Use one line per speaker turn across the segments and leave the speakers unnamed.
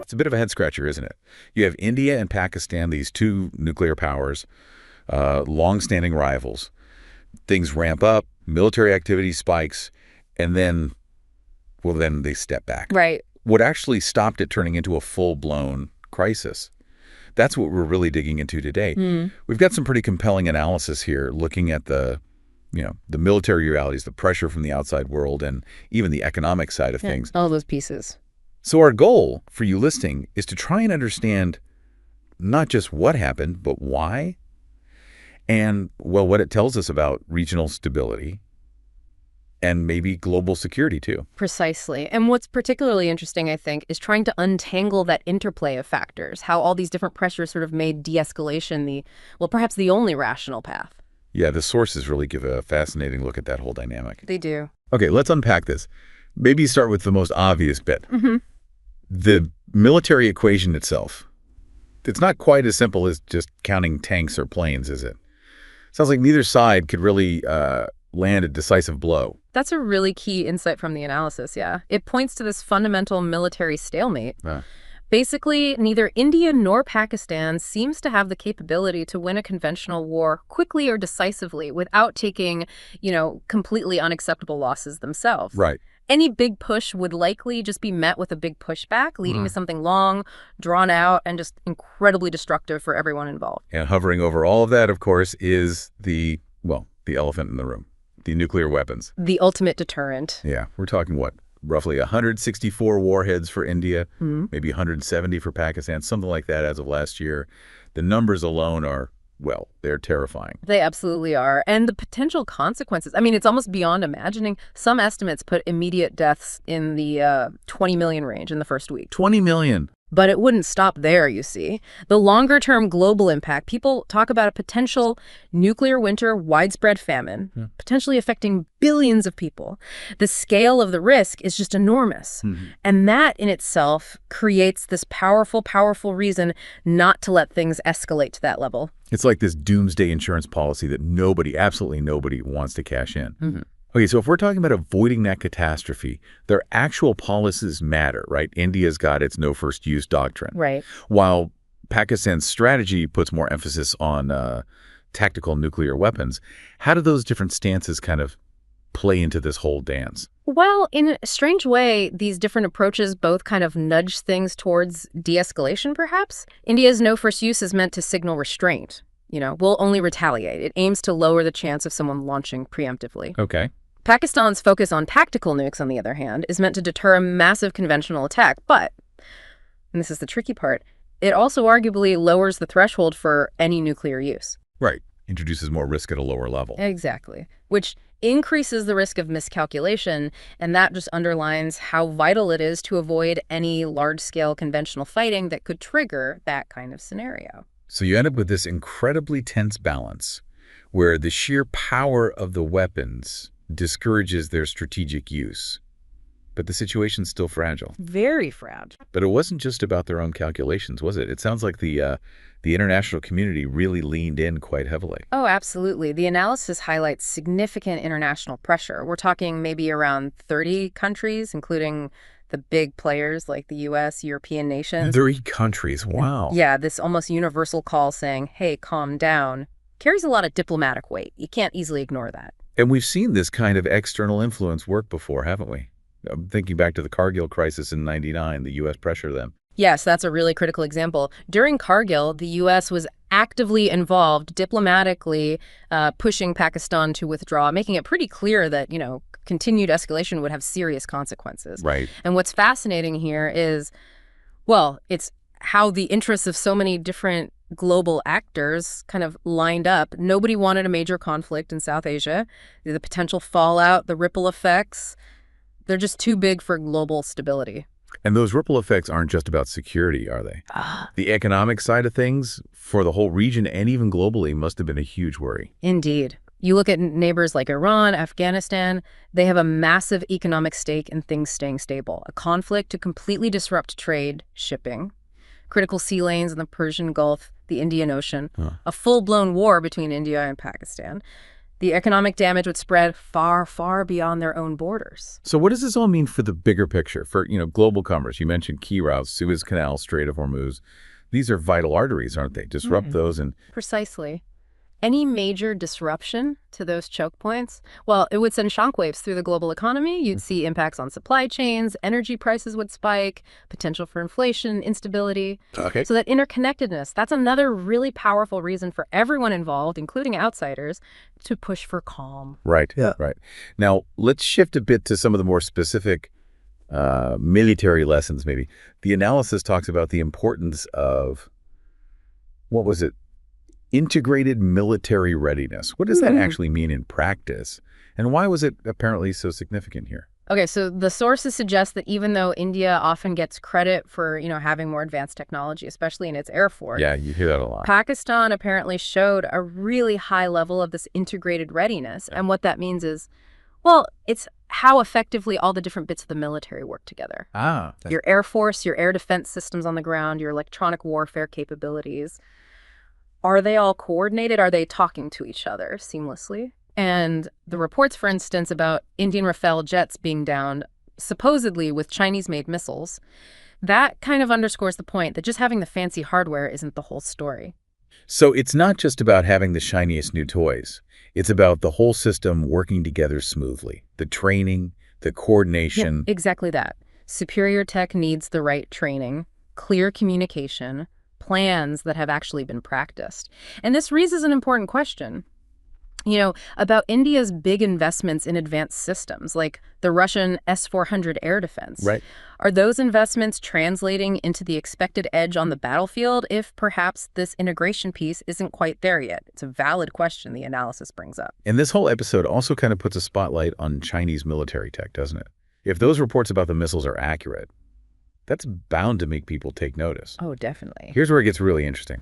It's a bit of a head-scratcher, isn't it? You have India and Pakistan, these two nuclear powers, long-standing rivals. Things ramp up, military activity spikes, and then they step back.
Right.
What actually stopped it turning into a full-blown crisis? That's what we're really digging into today. We've got some pretty compelling analysis here looking at the military realities, the pressure from the outside world, and even the economic side of things.
All those pieces.
So our goal for you listening is to try and understand not just what happened, but why, and, well, what it tells us about regional stability and maybe global security, too.
Precisely. And what's particularly interesting, I think, is trying to untangle that interplay of factors, how all these different pressures sort of made de-escalation perhaps the only rational path.
Yeah, the sources really give a fascinating look at that whole dynamic.
They do.
Okay, let's unpack this. Maybe start with the most obvious bit. The military equation itself. It's not quite as simple as just counting tanks or planes, is it? Sounds like neither side could really land a decisive blow.
That's a really key insight from the analysis, yeah. It points to this fundamental military stalemate. Basically, neither India nor Pakistan seems to have the capability to win a conventional war quickly or decisively without taking, completely unacceptable losses themselves.
Right.
Any big push would likely just be met with a big pushback, leading to something long, drawn out, and just incredibly destructive for everyone involved.
And hovering over all of that, of course, is the elephant in the room, the nuclear weapons.
The ultimate deterrent.
Yeah, we're talking what? Roughly 164 warheads for India, maybe 170 for Pakistan, something like that as of last year. The numbers alone are, they're terrifying.
They absolutely are. And the potential consequences, it's almost beyond imagining. Some estimates put immediate deaths in the 20 million range in the first week.
20 million.
But it wouldn't stop there, you see. The longer-term global impact, people talk about a potential nuclear winter, widespread famine, potentially affecting billions of people. The scale of the risk is just enormous. And that in itself creates this powerful, powerful reason not to let things escalate to that level.
It's like this doomsday insurance policy that absolutely nobody wants to cash in. Okay, so if we're talking about avoiding that catastrophe, their actual policies matter, right? India's got its no first use doctrine.
Right.
While Pakistan's strategy puts more emphasis on tactical nuclear weapons. How do those different stances kind of play into this whole dance?
Well, in a strange way, these different approaches both kind of nudge things towards de-escalation, perhaps. India's no first use is meant to signal restraint. We'll only retaliate. It aims to lower the chance of someone launching preemptively.
Okay.
Pakistan's focus on tactical nukes, on the other hand, is meant to deter a massive conventional attack. But, and this is the tricky part, it also arguably lowers the threshold for any nuclear use.
Right. Introduces more risk at a lower level.
Exactly. Which increases the risk of miscalculation, and that just underlines how vital it is to avoid any large-scale conventional fighting that could trigger that kind of scenario.
So you end up with this incredibly tense balance where the sheer power of the weapons discourages their strategic use. But the situation's still fragile.
Very fragile.
But it wasn't just about their own calculations, was it? It sounds like the international community really leaned in quite heavily.
Oh, absolutely. The analysis highlights significant international pressure. We're talking maybe around 30 countries, including the big players like the U.S., European nations.
30 countries, wow.
Yeah, this almost universal call saying, hey, calm down, carries a lot of diplomatic weight. You can't easily ignore that.
And we've seen this kind of external influence work before, haven't we? I'm thinking back to the Kargil crisis in '99, the U.S. pressure then.
Yes, that's a really critical example. During Kargil, the U.S. was actively involved diplomatically, pushing Pakistan to withdraw, making it pretty clear that, continued escalation would have serious consequences.
Right.
And what's fascinating here is, it's how the interests of so many different global actors kind of lined up. Nobody wanted a major conflict in South Asia. The potential fallout, the ripple effects, they're just too big for global stability.
And those ripple effects aren't just about security, are they? The economic side of things for the whole region and even globally must have been a huge worry.
Indeed. You look at neighbors like Iran, Afghanistan, they have a massive economic stake in things staying stable. A conflict to completely disrupt trade, shipping, critical sea lanes in the Persian Gulf, the Indian Ocean, a full-blown war between India and Pakistan. The economic damage would spread far, far beyond their own borders.
So what does this all mean for the bigger picture, for, global commerce? You mentioned key routes, Suez Canal, Strait of Hormuz. These are vital arteries, aren't they? Disrupt those and...
Precisely. Any major disruption to those choke points, well, it would send shockwaves through the global economy. You'd see impacts on supply chains, energy prices would spike, potential for inflation, instability.
Okay.
So that interconnectedness, that's another really powerful reason for everyone involved, including outsiders, to push for calm.
Right, right. Now, let's shift a bit to some of the more specific military lessons, maybe. The analysis talks about the importance of, what was it? Integrated military readiness. What does that actually mean in practice? And why was it apparently so significant here?
Okay, so the sources suggest that even though India often gets credit for, having more advanced technology, especially in its air force.
Yeah, you hear that a lot.
Pakistan apparently showed a really high level of this integrated readiness. And what that means is, well, it's how effectively all the different bits of the military work together. Your air force, your air defense systems on the ground, your electronic warfare capabilities. Are they all coordinated? Are they talking to each other seamlessly? And the reports, for instance, about Indian Rafale jets being downed, supposedly with Chinese-made missiles, that kind of underscores the point that just having the fancy hardware isn't the whole story.
So it's not just about having the shiniest new toys. It's about the whole system working together smoothly. The training, the coordination.
Yeah, exactly that. Superior tech needs the right training, clear communication, plans that have actually been practiced. And this raises an important question, about India's big investments in advanced systems, like the Russian S-400 air defense.
Right.
Are those investments translating into the expected edge on the battlefield if perhaps this integration piece isn't quite there yet? It's a valid question the analysis brings up.
And this whole episode also kind of puts a spotlight on Chinese military tech, doesn't it? If those reports about the missiles are accurate, that's bound to make people take notice.
Oh, definitely.
Here's where it gets really interesting.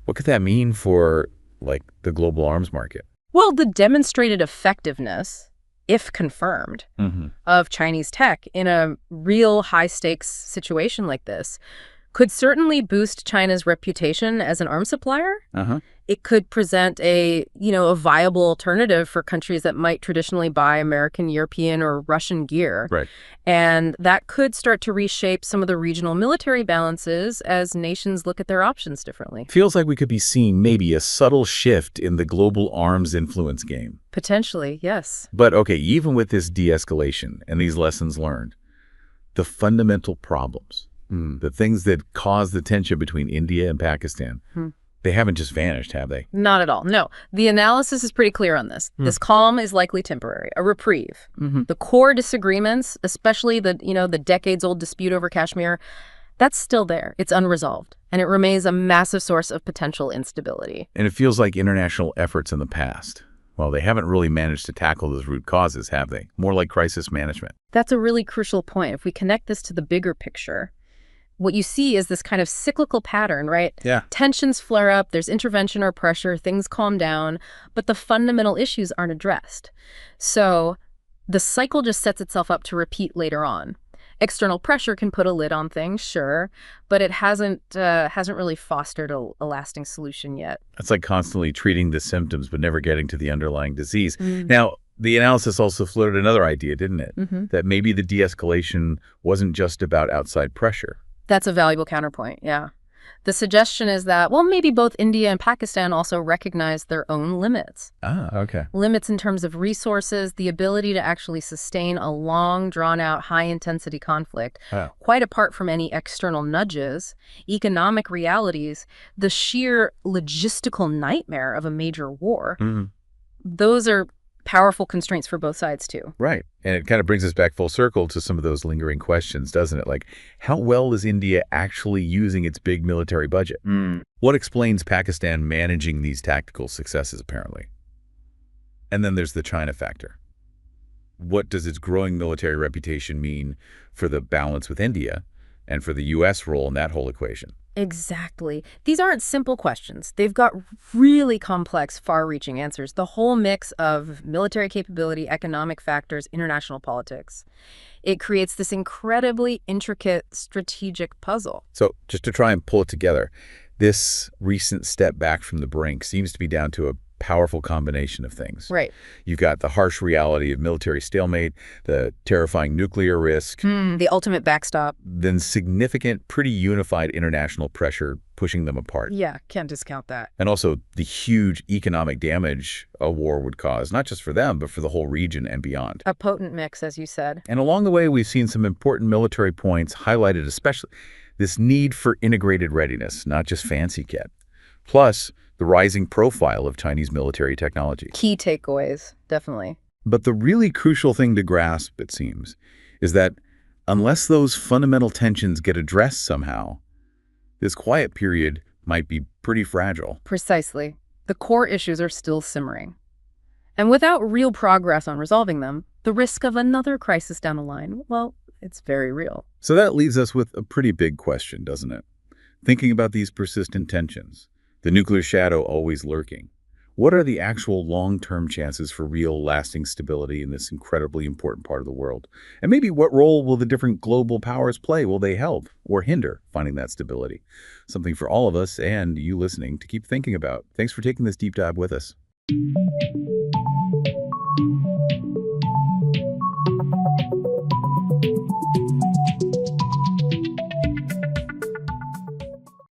What could that mean for, the global arms market?
Well, the demonstrated effectiveness, if confirmed, of Chinese tech in a real high-stakes situation like this could certainly boost China's reputation as an arms supplier. It could present a viable alternative for countries that might traditionally buy American, European, or Russian gear.
Right.
And that could start to reshape some of the regional military balances as nations look at their options differently.
Feels like we could be seeing maybe a subtle shift in the global arms influence game.
Potentially, yes.
But okay, even with this de-escalation and these lessons learned, the fundamental problems, the things that cause the tension between India and Pakistan, they haven't just vanished, have they?
Not at all. No. The analysis is pretty clear on this. This calm is likely temporary, a reprieve. The core disagreements, especially the decades-old dispute over Kashmir, that's still there. It's unresolved. And it remains a massive source of potential instability.
And it feels like international efforts in the past, well, they haven't really managed to tackle those root causes, have they? More like crisis management.
That's a really crucial point. If we connect this to the bigger picture, what you see is this kind of cyclical pattern, right?
Yeah.
Tensions flare up, there's intervention or pressure, things calm down, but the fundamental issues aren't addressed. So the cycle just sets itself up to repeat later on. External pressure can put a lid on things, sure, but it hasn't really fostered a lasting solution yet.
It's like constantly treating the symptoms but never getting to the underlying disease. Now, the analysis also floated another idea, didn't it? That maybe the de-escalation wasn't just about outside pressure.
That's a valuable counterpoint, yeah. The suggestion is that, well, maybe both India and Pakistan also recognize their own limits.
Okay.
Limits in terms of resources, the ability to actually sustain a long, drawn-out, high-intensity conflict, quite apart from any external nudges, economic realities, the sheer logistical nightmare of a major war. Those are powerful constraints for both sides, too.
Right. And it kind of brings us back full circle to some of those lingering questions, doesn't it? Like, how well is India actually using its big military budget? What explains Pakistan managing these tactical successes, apparently? And then there's the China factor. What does its growing military reputation mean for the balance with India and for the U.S. role in that whole equation?
Exactly. These aren't simple questions. They've got really complex, far-reaching answers. The whole mix of military capability, economic factors, international politics. It creates this incredibly intricate strategic puzzle.
So just to try and pull it together, this recent step back from the brink seems to be down to a powerful combination of things.
Right.
You've got the harsh reality of military stalemate, the terrifying nuclear risk,
The ultimate backstop.
then significant, pretty unified international pressure pushing them apart.
Yeah, can't discount that.
And also the huge economic damage a war would cause, not just for them, but for the whole region and beyond.
A potent mix, as you said.
And along the way, we've seen some important military points highlighted, especially this need for integrated readiness, not just fancy kit. Plus, the rising profile of Chinese military technology.
Key takeaways, definitely.
But the really crucial thing to grasp, it seems, is that unless those fundamental tensions get addressed somehow, this quiet period might be pretty fragile.
Precisely. The core issues are still simmering. And without real progress on resolving them, the risk of another crisis down the line, well, it's very real.
So that leaves us with a pretty big question, doesn't it? Thinking about these persistent tensions, the nuclear shadow always lurking. What are the actual long-term chances for real, lasting stability in this incredibly important part of the world? And maybe what role will the different global powers play? Will they help or hinder finding that stability? Something for all of us and you listening to keep thinking about. Thanks for taking this deep dive with us.